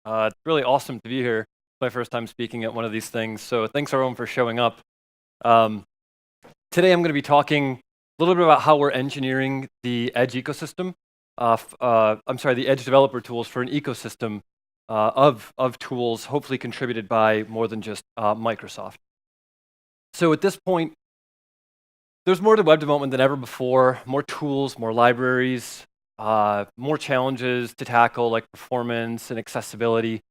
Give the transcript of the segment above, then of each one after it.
It's really awesome to be here. It's my first time speaking at one of these things, so thanks everyone for showing up. Um, Today I'm going to be talking a little bit about how we're engineering the Edge ecosystem. The Edge developer tools for an ecosystem of tools, hopefully contributed by more than just Microsoft. So at this point, there's more to web development than ever before. More tools, more libraries, more challenges to tackle like performance and accessibility.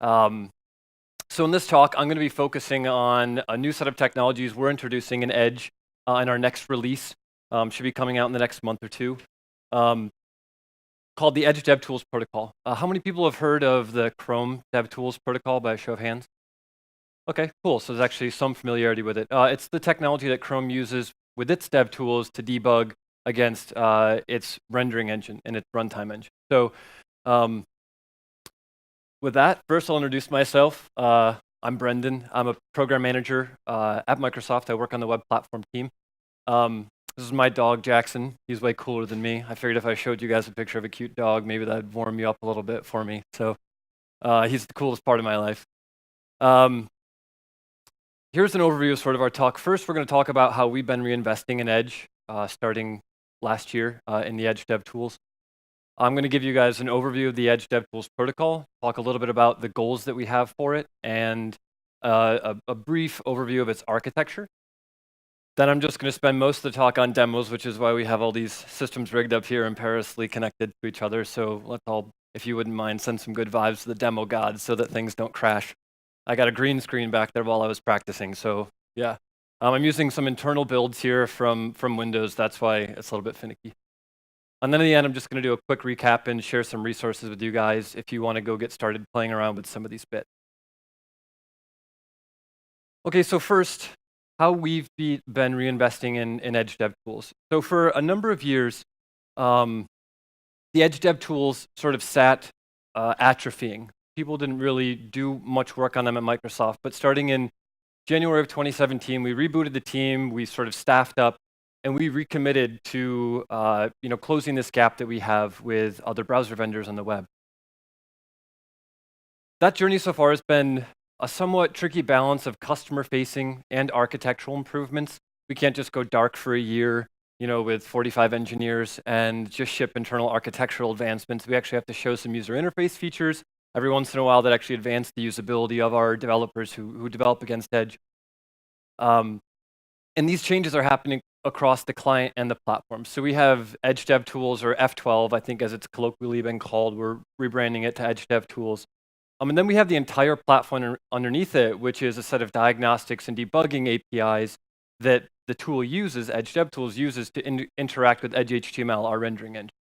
So in this talk, I'm going to be focusing on a new set of technologies we're introducing in Edge in our next release. Should be coming out in the next month or two, called the Edge DevTools Protocol. How many people have heard of the Chrome DevTools Protocol by a show of hands? Okay, cool. So there's actually some familiarity with it. It's the technology that Chrome uses with its DevTools to debug against its rendering engine and its runtime engine. So with that, first I'll introduce myself. I'm Brendyn. I'm a program manager at Microsoft. I work on the web platform team. This is my dog, Jackson. He's way cooler than me. I figured if I showed you guys a picture of a cute dog, maybe that'd warm you up a little bit for me. So he's the coolest part of my life. Here's an overview of sort of our talk. First, we're going to talk about how we've been reinvesting in Edge starting last year in the Edge DevTools. I'm going to give you guys an overview of the Edge DevTools protocol, talk a little bit about the goals that we have for it, and a brief overview of its architecture. Then I'm just going to spend most of the talk on demos, which is why we have all these systems rigged up here and perilously connected to each other. So let's all, if you wouldn't mind, send some good vibes to the demo gods so that things don't crash. I got a green screen back there while I was practicing, so yeah. I'm using some internal builds here from Windows. That's why it's a little bit finicky. And then in the end, I'm just going to do a quick recap and share some resources with you guys if you want to go get started playing around with some of these bits. Okay, so first, how we've been reinvesting in Edge DevTools. So for a number of years, the Edge DevTools sort of sat atrophying. People didn't really do much work on them at Microsoft, but starting in January of 2017, we rebooted the team, we sort of staffed up, and we recommitted to closing this gap that we have with other browser vendors on the web. That journey so far has been a somewhat tricky balance of customer-facing and architectural improvements. We can't just go dark for a year, with 45 engineers and just ship internal architectural advancements. We actually have to show some user interface features every once in a while that actually advance the usability of our developers who develop against Edge. And these changes are happening across the client and the platform. So we have Edge DevTools, or F12, I think as it's colloquially been called. We're rebranding it to Edge DevTools. And then we have the entire platform underneath it, which is a set of diagnostics and debugging APIs that the tool uses, Edge DevTools uses to interact with Edge HTML, our rendering engine.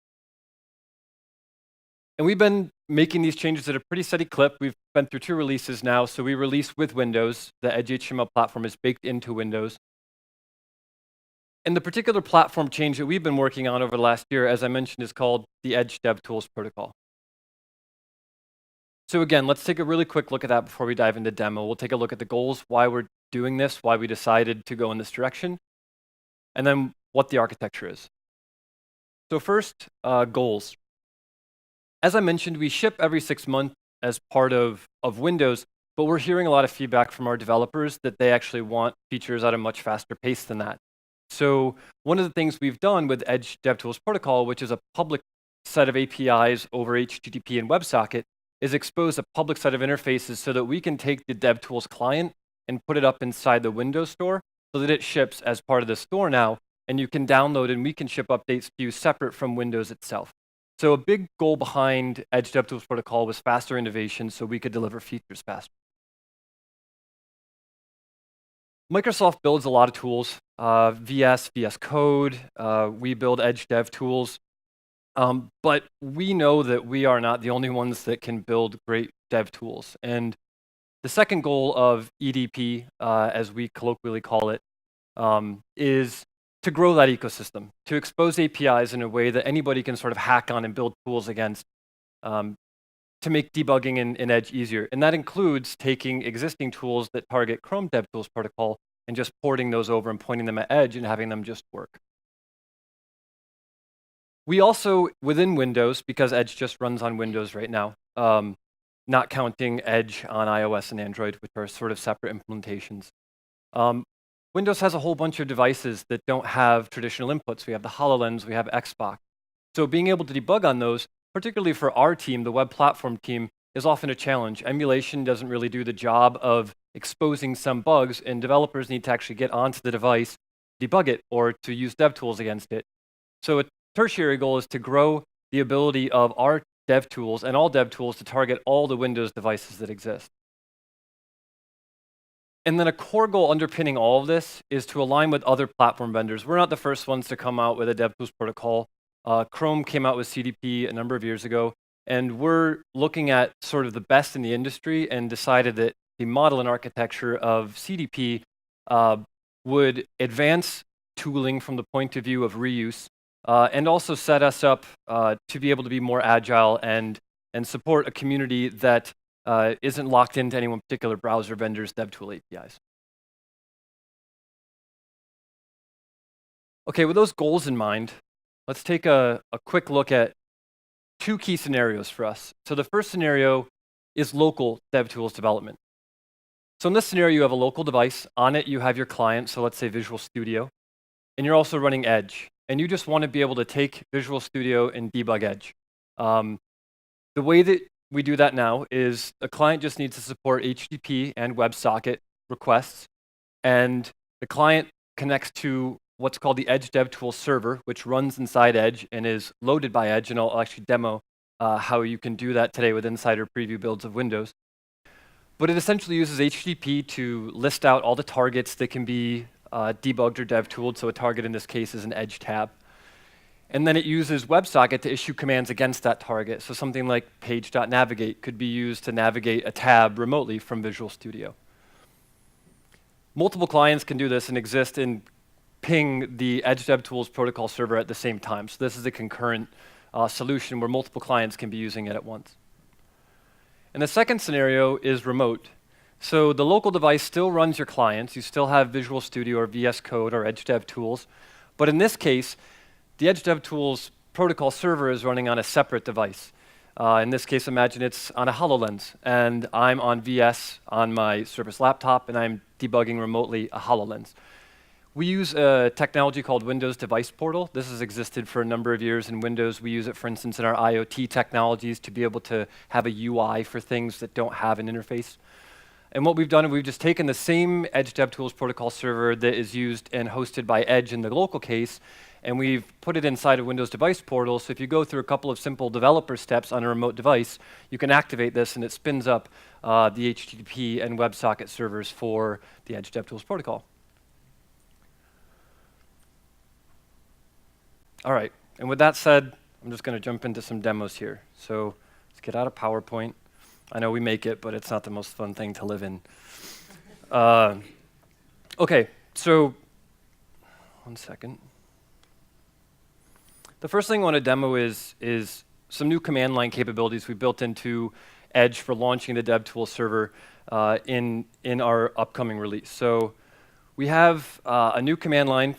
And we've been making these changes at a pretty steady clip. We've been through 2 releases now. So we released with Windows. The Edge HTML platform is baked into Windows. And the particular platform change that we've been working on over the last year, as I mentioned, is called the Edge DevTools Protocol. So again, let's take a really quick look at that before we dive into demo. We'll take a look at the goals, why we're doing this, why we decided to go in this direction, and then what the architecture is. So first, goals. As I mentioned, we ship every 6 months as part of Windows, but we're hearing a lot of feedback from our developers that they actually want features at a much faster pace than that. So one of the things we've done with Edge DevTools Protocol, which is a public set of APIs over HTTP and WebSocket, is expose a public set of interfaces so that we can take the DevTools client and put it up inside the Windows Store so that it ships as part of the store now, and you can download and we can ship updates to you separate from Windows itself. So a big goal behind Edge DevTools Protocol was faster innovation so we could deliver features faster. Microsoft builds a lot of tools, VS Code, we build Edge DevTools, but we know that we are not the only ones that can build great dev tools. And the second goal of EDP, as we colloquially call it, is to grow that ecosystem, to expose APIs in a way that anybody can sort of hack on and build tools against, to make debugging in Edge easier. And that includes taking existing tools that target Chrome DevTools Protocol and just porting those over and pointing them at Edge and having them just work. We also, within Windows, because Edge just runs on Windows right now, not counting Edge on iOS and Android, which are sort of separate implementations. Windows has a whole bunch of devices that don't have traditional inputs. We have the HoloLens, we have Xbox. So being able to debug on those, particularly for our team, the web platform team, is often a challenge. Emulation doesn't really do the job of exposing some bugs, and developers need to actually get onto the device, debug it, or to use DevTools against it. So a tertiary goal is to grow the ability of our DevTools and all DevTools to target all the Windows devices that exist. And then a core goal underpinning all of this is to align with other platform vendors. We're not the first ones to come out with a DevTools protocol. Chrome came out with CDP a number of years ago, and we're looking at sort of the best in the industry and decided that the model and architecture of CDP would advance tooling from the point of view of reuse and also set us up to be able to be more agile and support a community that isn't locked into any one particular browser vendor's DevTool APIs. Okay, with those goals in mind, let's take a quick look at two key scenarios for us. So the first scenario is local DevTools development. So in this scenario, you have a local device. On it, you have your client, so let's say Visual Studio, and you're also running Edge. And you just want to be able to take Visual Studio and debug Edge. The way that we do that now is a client just needs to support HTTP and WebSocket requests, and the client connects to what's called the Edge DevTools server, which runs inside Edge and is loaded by Edge, and I'll actually demo how you can do that today with insider preview builds of Windows. But it essentially uses HTTP to list out all the targets that can be debugged or DevTooled, so a target in this case is an Edge tab. And then it uses WebSocket to issue commands against that target. So something like page.navigate could be used to navigate a tab remotely from Visual Studio. Multiple clients can do this and exist and ping the Edge DevTools protocol server at the same time. So this is a concurrent solution where multiple clients can be using it at once. And the second scenario is remote. So the local device still runs your clients. You still have Visual Studio or VS Code or Edge DevTools. But in this case, the Edge DevTools protocol server is running on a separate device. In this case, imagine it's on a HoloLens, and I'm on VS on my Surface laptop, and I'm debugging remotely a HoloLens. We use a technology called Windows Device Portal. This has existed for a number of years in Windows. We use it, for instance, in our IoT technologies to be able to have a UI for things that don't have an interface. And what we've done is we've just taken the same Edge DevTools protocol server that is used and hosted by Edge in the local case, and we've put it inside of Windows Device Portal. So if you go through a couple of simple developer steps on a remote device, you can activate this, and it spins up the HTTP and WebSocket servers for the Edge DevTools protocol. All right, and with that said, I'm just going to jump into some demos here. So let's get out of PowerPoint. I know we make it, but it's not the most fun thing to live in. Okay, so one second. The first thing I want to demo is some new command line capabilities we built into Edge for launching the DevTools server in our upcoming release. So we have a new command line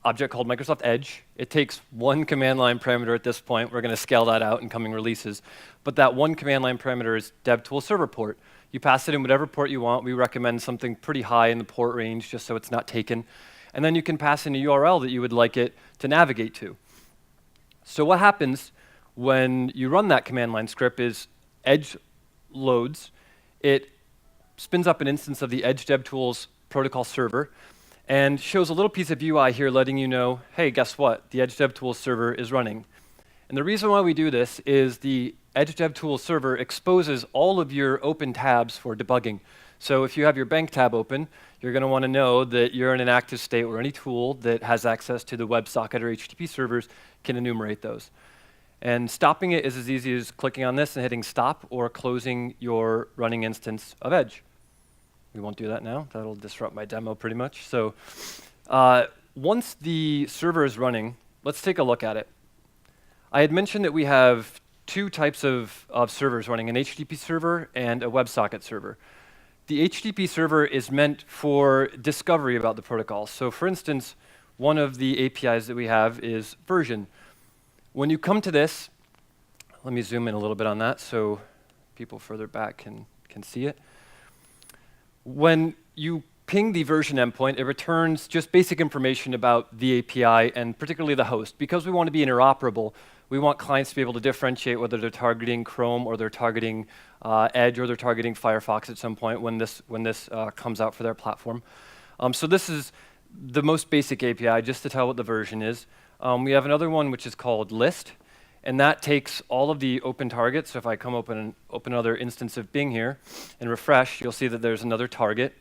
object called Microsoft Edge. It takes one command line parameter at this point. We're going to scale that out in coming releases. But that one command line parameter is DevTools server port. You pass it in whatever port you want. We recommend something pretty high in the port range just so it's not taken. And then you can pass in a URL that you would like it to navigate to. So what happens when you run that command line script is Edge loads. It spins up an instance of the Edge DevTools protocol server and shows a little piece of UI here letting you know, hey, guess what? The Edge DevTools server is running. And the reason why we do this is the Edge DevTools server exposes all of your open tabs for debugging. So if you have your bank tab open, you're going to want to know that you're in an active state where any tool that has access to the WebSocket or HTTP servers can enumerate those. And stopping it is as easy as clicking on this and hitting stop or closing your running instance of Edge. We won't do that now. That'll disrupt my demo pretty much. So once the server is running, let's take a look at it. I had mentioned that we have two types of servers running, an HTTP server and a WebSocket server. The HTTP server is meant for discovery about the protocol. So for instance, one of the APIs that we have is version. When you come to this, let me zoom in a little bit on that. So people further back can see it. When you ping the version endpoint, it returns just basic information about the API and particularly the host. Because we want to be interoperable, we want clients to be able to differentiate whether they're targeting Chrome or they're targeting Edge or they're targeting Firefox at some point when this comes out for their platform. So this is the most basic API, just to tell what the version is. We have another one which is called list, and that takes all of the open targets. So if I come open another instance of Bing here and refresh, you'll see that there's another target.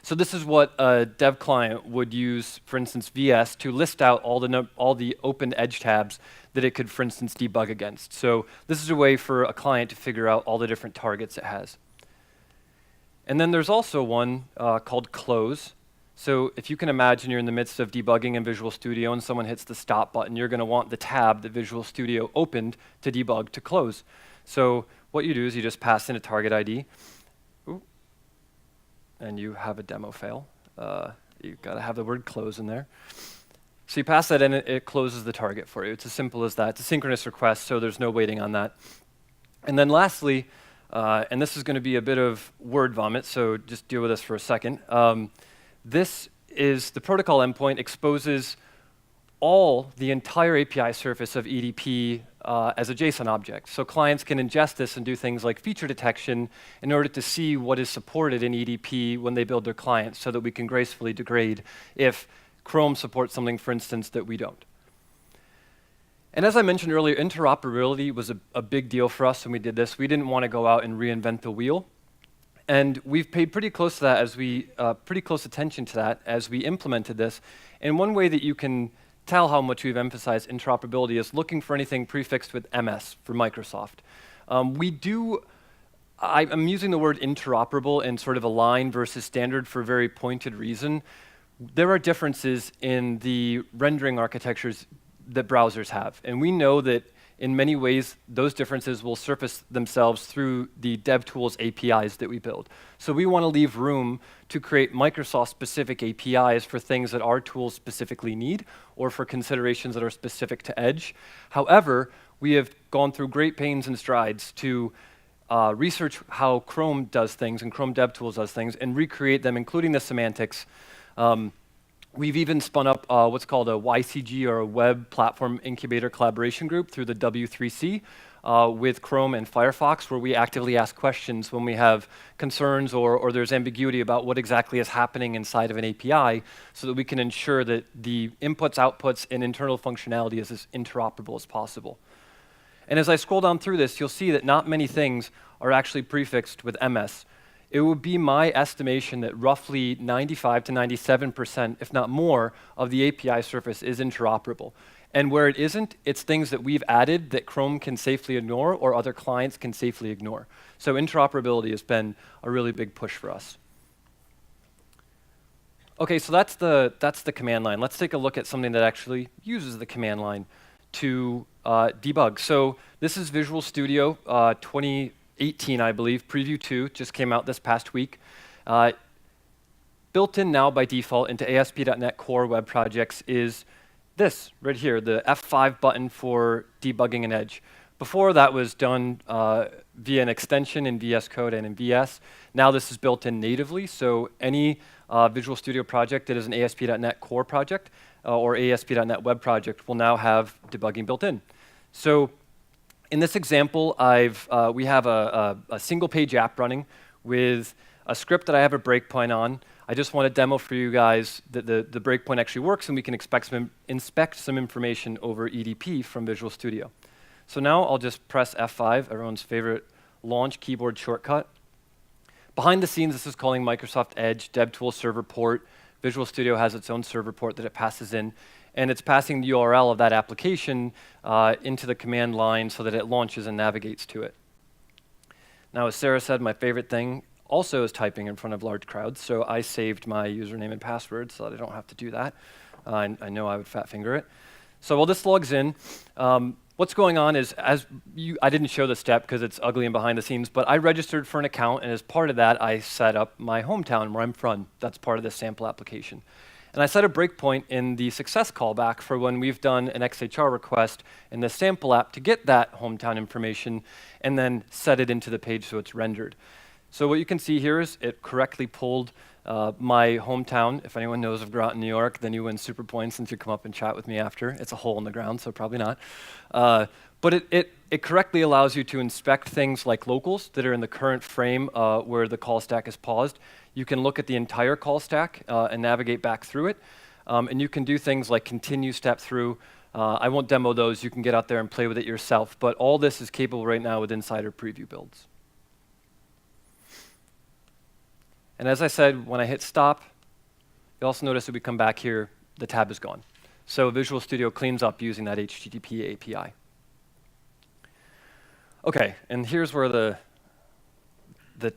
So this is what a dev client would use, for instance, VS, to list out all the open Edge tabs that it could, for instance, debug against. So this is a way for a client to figure out all the different targets it has. And then there's also one called close. So if you can imagine you're in the midst of debugging in Visual Studio and someone hits the stop button, you're going to want the tab that Visual Studio opened to debug to close. So what you do is you just pass in a target ID. And you have a demo fail. You've got to have the word close in there. So you pass that in, it closes the target for you. It's as simple as that. It's a synchronous request, so there's no waiting on that. And then lastly, and this is going to be a bit of word vomit, so just deal with this for a second. This is the protocol endpoint exposes the entire API surface of EDP as a JSON object. So clients can ingest this and do things like feature detection in order to see what is supported in EDP when they build their clients so that we can gracefully degrade if Chrome supports something, for instance, that we don't. And as I mentioned earlier, interoperability was a big deal for us when we did this. We didn't want to go out and reinvent the wheel. And we've paid pretty close to that pretty close attention to that as we implemented this. And one way that you can tell how much we've emphasized interoperability is looking for anything prefixed with MS for Microsoft. I'm using the word interoperable in sort of a line versus standard for a very pointed reason. There are differences in the rendering architectures that browsers have, and we know that in many ways, those differences will surface themselves through the DevTools APIs that we build. So we want to leave room to create Microsoft-specific APIs for things that our tools specifically need, or for considerations that are specific to Edge. However, we have gone through great pains and strides to research how Chrome does things and Chrome DevTools does things and recreate them, including the semantics. We've even spun up what's called a YCG, or a Web Platform Incubator Collaboration Group, through the W3C with Chrome and Firefox, where we actively ask questions when we have concerns or there's ambiguity about what exactly is happening inside of an API, so that we can ensure that the inputs, outputs, and internal functionality is as interoperable as possible. And as I scroll down through this, you'll see that not many things are actually prefixed with MS. It would be my estimation that roughly 95 to 97%, if not more, of the API surface is interoperable. And where it isn't, it's things that we've added that Chrome can safely ignore or other clients can safely ignore. So interoperability has been a really big push for us. Okay, so that's the command line. Let's take a look at something that actually uses the command line to debug. So this is Visual Studio 2018, I believe. Preview 2 just came out this past week. Built in now by default into ASP.NET Core web projects is this right here, the F5 button for debugging in Edge. Before, that was done via an extension in VS Code and in VS. Now this is built in natively, so any Visual Studio project that is an ASP.NET Core project or ASP.NET Web project will now have debugging built in. So in this example, we have a single-page app running with a script that I have a breakpoint on. I just want to demo for you guys that the breakpoint actually works, and we can inspect some information over EDP from Visual Studio. So now I'll just press F5, everyone's favorite launch keyboard shortcut. Behind the scenes, this is calling Microsoft Edge DevTools Server Port. Visual Studio has its own server port that it passes in, and it's passing the URL of that application into the command line so that it launches and navigates to it. Now, as Sarah said, my favorite thing also is typing in front of large crowds, so I saved my username and password so that I don't have to do that. I know I would fat finger it. So while this logs in, what's going on is, I didn't show this step because it's ugly and behind the scenes, but I registered for an account, and as part of that, I set up my hometown where I'm from. That's part of this sample application. And I set a breakpoint in the success callback for when we've done an XHR request in the sample app to get that hometown information and then set it into the page so it's rendered. So what you can see here is it correctly pulled my hometown. If anyone knows of Groton, New York, then you win super points since you come up and chat with me after. It's a hole in the ground, so probably not. But it correctly allows you to inspect things like locals that are in the current frame where the call stack is paused. You can look at the entire call stack and navigate back through it. And you can do things like continue step through. I won't demo those. You can get out there and play with it yourself. But all this is capable right now with Insider Preview builds. And as I said, when I hit stop, you'll also notice that we come back here, the tab is gone. So Visual Studio cleans up using that HTTP API. Okay, and here's where the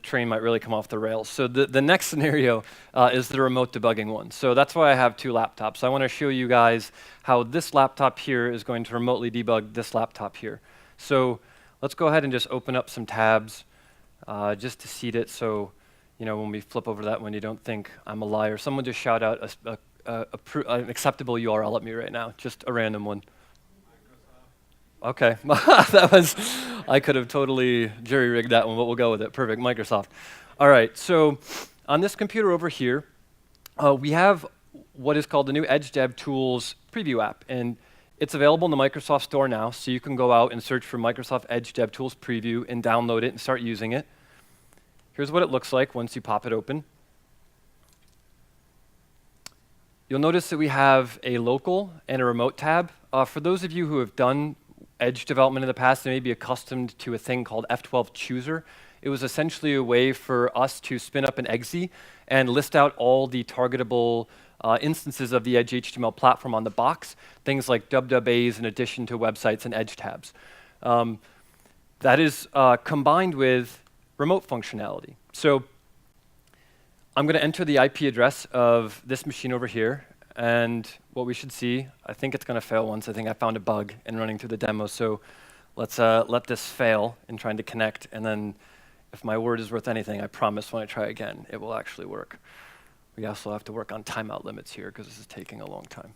train might really come off the rails. So the next scenario is the remote debugging one. So that's why I have two laptops. I want to show you guys how this laptop here is going to remotely debug this laptop here. So let's go ahead and just open up some tabs just to seed it. So when we flip over that one, you don't think I'm a liar. Someone just shout out an acceptable URL at me right now, just a random one. Okay, that was, I could have totally jury-rigged that one, but we'll go with it. Perfect, Microsoft. All right, so on this computer over here, we have what is called the new Edge DevTools Preview app, and it's available in the Microsoft Store now, so you can go out and search for Microsoft Edge DevTools Preview and download it and start using it. Here's what it looks like once you pop it open. You'll notice that we have a local and a remote tab. For those of you who have done Edge development in the past, they may be accustomed to a thing called F12 Chooser. It was essentially a way for us to spin up an exe and list out all the targetable instances of the Edge HTML platform on the box, things like WWAs in addition to websites and Edge tabs. That is combined with remote functionality. So I'm going to enter the IP address of this machine over here. And what we should see, I think it's going to fail once. I think I found a bug in running through the demo. So let's let this fail in trying to connect. And then if my word is worth anything, I promise when I try again, it will actually work. We also have to work on timeout limits here because this is taking a long time.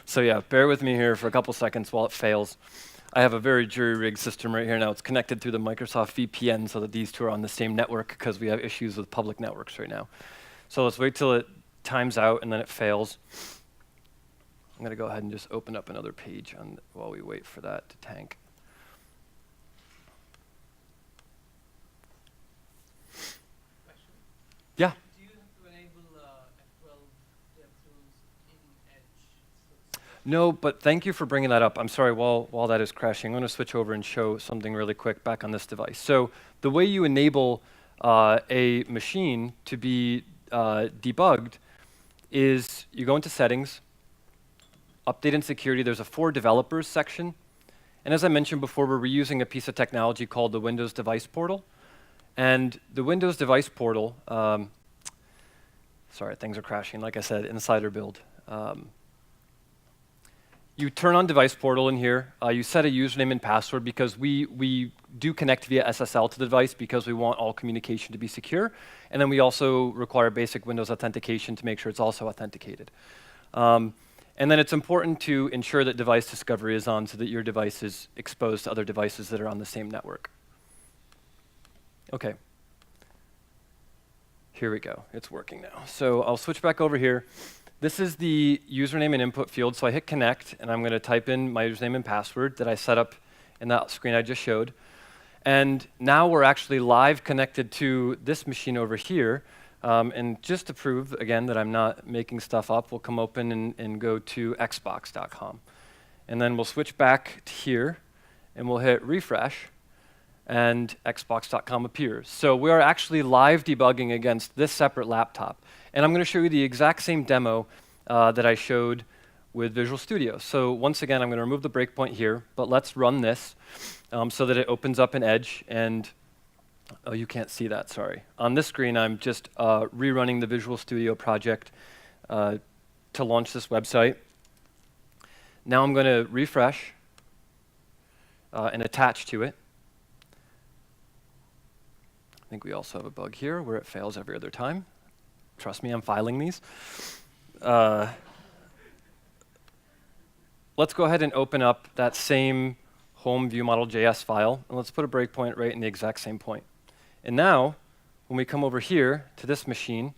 So yeah, bear with me here for a couple seconds while it fails. I have a very jury-rigged system right here now. It's connected through the Microsoft VPN so that these two are on the same network because we have issues with public networks right now. So let's wait till it times out and then it fails. I'm going to go ahead and just open up another page while we wait for that to tank. Question? Yeah. Do you have to enable F12 DevTools in Edge? No, but thank you for bringing that up. I'm sorry, while that is crashing, I'm going to switch over and show something really quick back on this device. So the way you enable a machine to be debugged is you go into Settings, Update and Security. There's a For Developers section. And as I mentioned before, we're reusing a piece of technology called the Windows Device Portal. And the Windows Device Portal, sorry, things are crashing, like I said, Insider build. You turn on Device Portal in here. You set a username and password because we do connect via SSL to the device because we want all communication to be secure. And then we also require basic Windows authentication to make sure it's also authenticated. And then it's important to ensure that device discovery is on so that your device is exposed to other devices that are on the same network. Okay. Here we go. It's working now. So I'll switch back over here. This is the username and input field. So I hit connect, and I'm going to type in my username and password that I set up in that screen I just showed. And now we're actually live connected to this machine over here. And just to prove, again, that I'm not making stuff up, we'll come open and go to xbox.com. And then we'll switch back to here, and we'll hit refresh, and xbox.com appears. So we are actually live debugging against this separate laptop. And I'm going to show you the exact same demo that I showed with Visual Studio. So once again, I'm going to remove the breakpoint here, but let's run this so that it opens up in Edge. And oh, you can't see that, sorry. On this screen, I'm just rerunning the Visual Studio project to launch this website. Now I'm going to refresh and attach to it. I think we also have a bug here where it fails every other time. Trust me, I'm filing these. let's go ahead and open up that same home viewModel.js file, and let's put a breakpoint right in the exact same point. And now, when we come over here to this machine,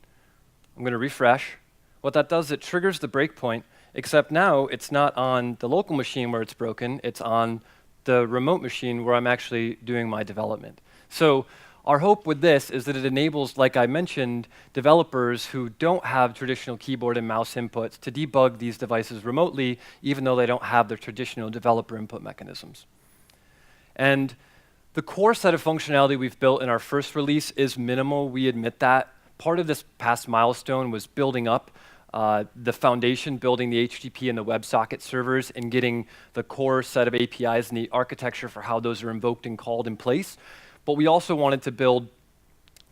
I'm going to refresh. What that does, it triggers the breakpoint, except now it's not on the local machine where it's broken, it's on the remote machine where I'm actually doing my development. So our hope with this is that it enables, like I mentioned, developers who don't have traditional keyboard and mouse inputs to debug these devices remotely, even though they don't have their traditional developer input mechanisms. And the core set of functionality we've built in our first release is minimal, we admit that. Part of this past milestone was building up the foundation, building the HTTP and the WebSocket servers, and getting the core set of APIs and the architecture for how those are invoked and called in place. But we also wanted to build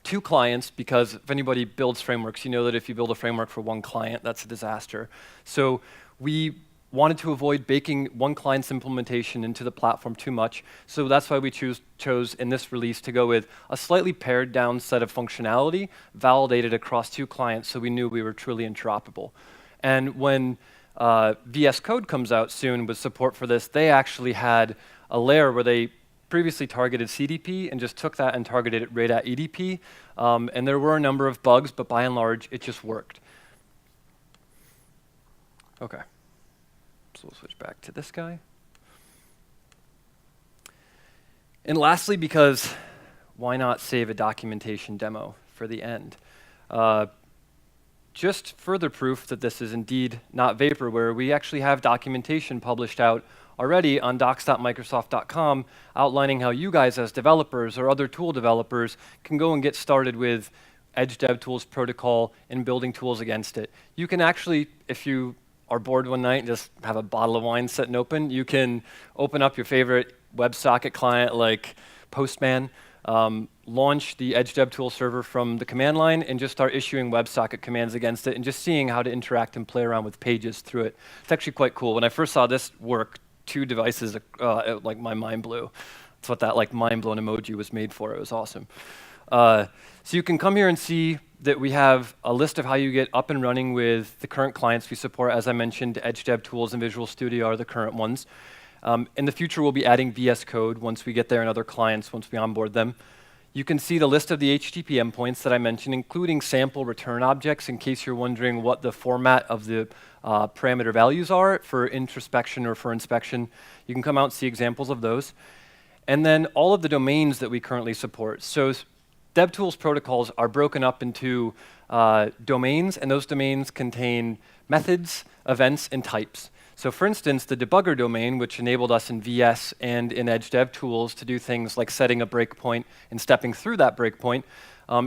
2 clients, because if anybody builds frameworks, you know that if you build a framework for 1 client, that's a disaster. So we wanted to avoid baking 1 client's implementation into the platform too much. So that's why we chose in this release to go with a slightly pared down set of functionality, validated across 2 clients, so we knew we were truly interoperable. And when VS Code comes out soon with support for this, they actually had a layer where they previously targeted CDP and just took that and targeted it right at EDP. And there were a number of bugs, but by and large, it just worked. Okay. So we'll switch back to this guy. And lastly, because why not save a documentation demo for the end? Just further proof that this is indeed not vaporware, we actually have documentation published out already on docs.microsoft.com outlining how you guys as developers or other tool developers can go and get started with Edge DevTools Protocol and building tools against it. You can actually, if you are bored one night and just have a bottle of wine sitting open, you can open up your favorite WebSocket client like Postman, launch the Edge DevTools server from the command line, and just start issuing WebSocket commands against it and just seeing how to interact and play around with pages through it. It's actually quite cool. When I first saw this work, 2 devices, like my mind blew. That's what that like mind-blown emoji was made for. It was awesome. So you can come here and see that we have a list of how you get up and running with the current clients we support. As I mentioned, Edge DevTools and Visual Studio are the current ones. In the future, we'll be adding VS Code once we get there and other clients once we onboard them. You can see the list of the HTTP endpoints that I mentioned, including sample return objects, in case you're wondering what the format of the parameter values are for introspection or for inspection. You can come out and see examples of those. And then all of the domains that we currently support. So DevTools protocols are broken up into domains, and those domains contain methods, events, and types. So for instance, the debugger domain, which enabled us in VS and in Edge DevTools to do things like setting a breakpoint and stepping through that breakpoint,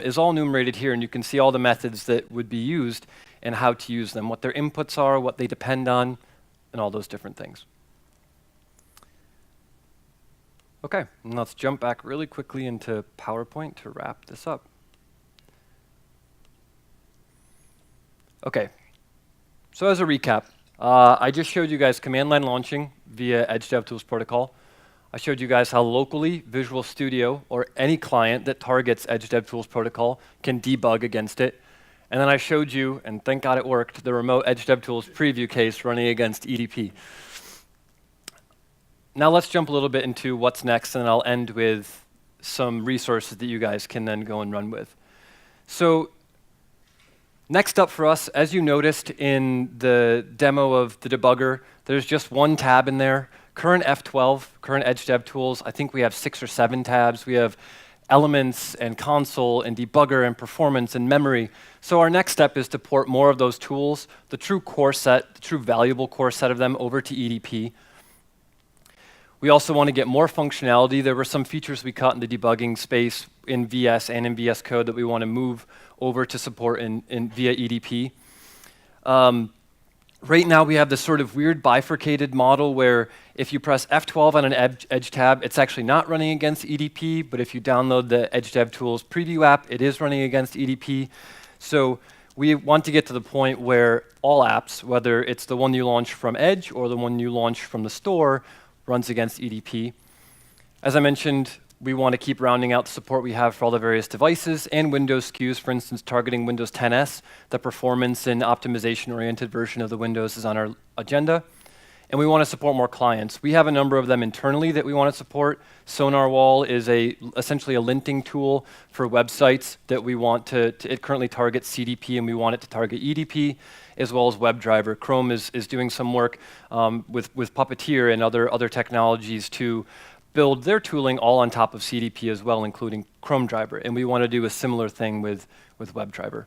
is all enumerated here, and you can see all the methods that would be used and how to use them, what their inputs are, what they depend on, and all those different things. Okay, and let's jump back really quickly into PowerPoint to wrap this up. Okay, so as a recap, I just showed you guys command line launching via Edge DevTools Protocol. I showed you guys how locally Visual Studio or any client that targets Edge DevTools Protocol can debug against it. And then I showed you, and thank God it worked, the remote Edge DevTools preview case running against EDP. Now let's jump a little bit into what's next, and I'll end with some resources that you guys can then go and run with. So next up for us, as you noticed in the demo of the debugger, there's just 1 tab in there. Current F12, current Edge DevTools, I think we have 6 or 7 tabs. We have elements and console and debugger and performance and memory. So our next step is to port more of those tools, the true core set, the true valuable core set of them, over to EDP. We also want to get more functionality. There were some features we cut in the debugging space in VS and in VS Code that we want to move over to support via EDP. Right now we have this sort of weird bifurcated model where if you press F12 on an Edge tab, it's actually not running against EDP, but if you download the Edge DevTools preview app, it is running against EDP. So we want to get to the point where all apps, whether it's the one you launch from Edge or the one you launch from the store, runs against EDP. As I mentioned, We want to keep rounding out the support we have for all the various devices and Windows SKUs, for instance, targeting Windows 10s. The performance and optimization-oriented version of the Windows is on our agenda. And we want to support more clients. We have a number of them internally that we want to support. SonarWall is essentially a linting tool for websites that we want to it currently targets CDP and we want it to target EDP, as well as WebDriver. Chrome is doing some work with Puppeteer and other technologies to build their tooling all on top of CDP as well, including Chrome Driver. And we want to do a similar thing with WebDriver.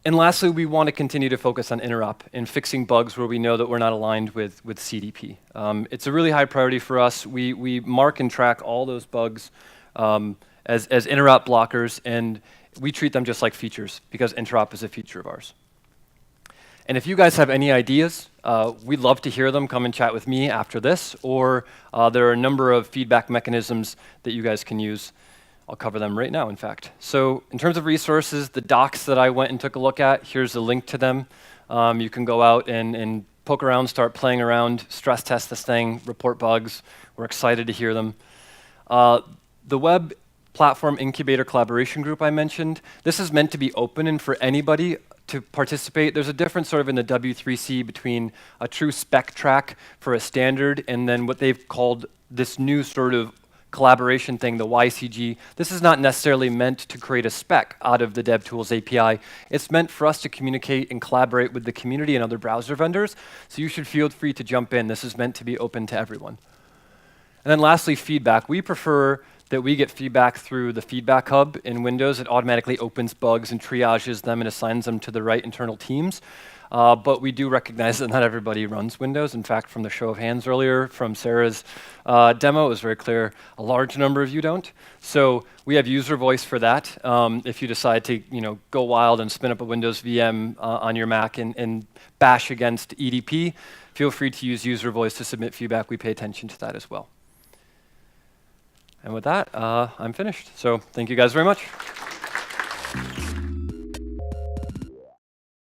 And lastly, we want to continue to focus on interop and fixing bugs where we know that we're not aligned with CDP. It's a really high priority for us. We mark and track all those bugs as interop blockers, and we treat them just like features because interop is a feature of ours. And if you guys have any ideas, we'd love to hear them. Come and chat with me after this, or there are a number of feedback mechanisms that you guys can use. I'll cover them right now, in fact. So in terms of resources, the docs that I went and took a look at, here's a link to them. You can go out and poke around, start playing around, stress test this thing, report bugs. We're excited to hear them. The web platform incubator collaboration group I mentioned, this is meant to be open and for anybody to participate. There's a difference sort of in the W3C between a true spec track for a standard and then what they've called this new sort of collaboration thing, the YCG. This is not necessarily meant to create a spec out of the DevTools API. It's meant for us to communicate and collaborate with the community and other browser vendors. So you should feel free to jump in. This is meant to be open to everyone. And then lastly, feedback. We prefer that we get feedback through the feedback hub in Windows. It automatically opens bugs and triages them and assigns them to the right internal teams. But we do recognize that not everybody runs Windows. In fact, from the show of hands earlier, from Sarah's demo, it was very clear a large number of you don't. So we have user voice for that. If you decide to go wild and spin up a Windows VM on your Mac and bash against EDP, feel free to use user voice to submit feedback. We pay attention to that as well. And with that, I'm finished. So thank you guys very much.